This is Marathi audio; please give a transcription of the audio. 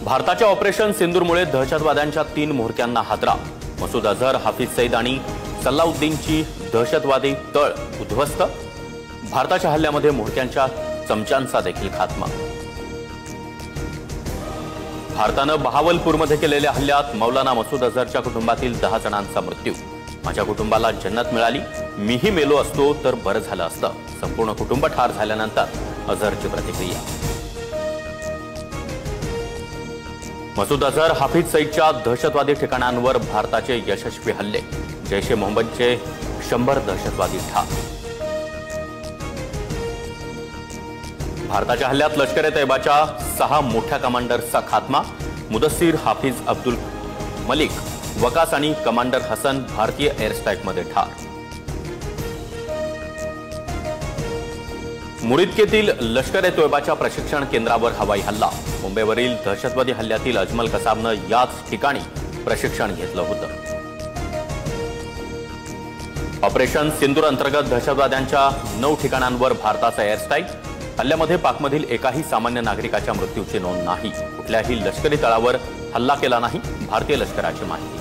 भारताच्या ऑपरेशन सिंदूरमुळे दहशतवाद्यांच्या 3 म्होरक्यांना हादरा। मसूद अझहर, हाफिज सईद आणि सल्लाउद्दीनची दहशतवादी तळ उद्ध्वस्त। भारताच्या हल्ल्यामध्ये म्होरक्यांच्या चमच्यांचा देखील खात्मा। भारतानं बहावलपूरमध्ये केलेल्या हल्ल्यात मौलाना मसूद अझहरच्या कुटुंबातील 10 जणांचा मृत्यू। माझ्या कुटुंबाला जन्नत मिळाली, मीही मेलो असतो तर बरं झालं असतं। संपूर्ण कुटुंब ठार झाल्यानंतर अझहरची प्रतिक्रिया। मसूद अझहर, हाफिज सईदच्या दहशतवादी ठिकाणांवर भारताचे यशस्वी हल्ले। जैश ए मोहम्मदचे 100 दहशतवादी ठार। भारताच्या हल्ल्यात लष्कर ए तैयबाच्या 6 मोठ्या कमांडर्सचा खात्मा। मुदस्सीर, हाफिज अब्दुल मलिक, वकास आणि कमांडर हसन भारतीय एअर स्ट्राईकमध्ये ठार। मुरिदकेतील लष्कर ए तैयबाच्या प्रशिक्षण केंद्रावर हवाई हल्ला। मुंबईवरील दहशतवादी हल्ल्यातील अजमल कसाबनं याच ठिकाणी प्रशिक्षण घेतलं होतं। ऑपरेशन सिंदूर अंतर्गत दहशतवाद्यांच्या 9 ठिकाणांवर भारताचा एअर स्ट्राईक। हल्ल्यामध्ये पाकमधील एकाही सामान्य नागरिकाच्या मृत्यूची नोंद नाही। कुठल्याही लष्करी तळावर हल्ला केला नाही, भारतीय लष्कराची माहिती।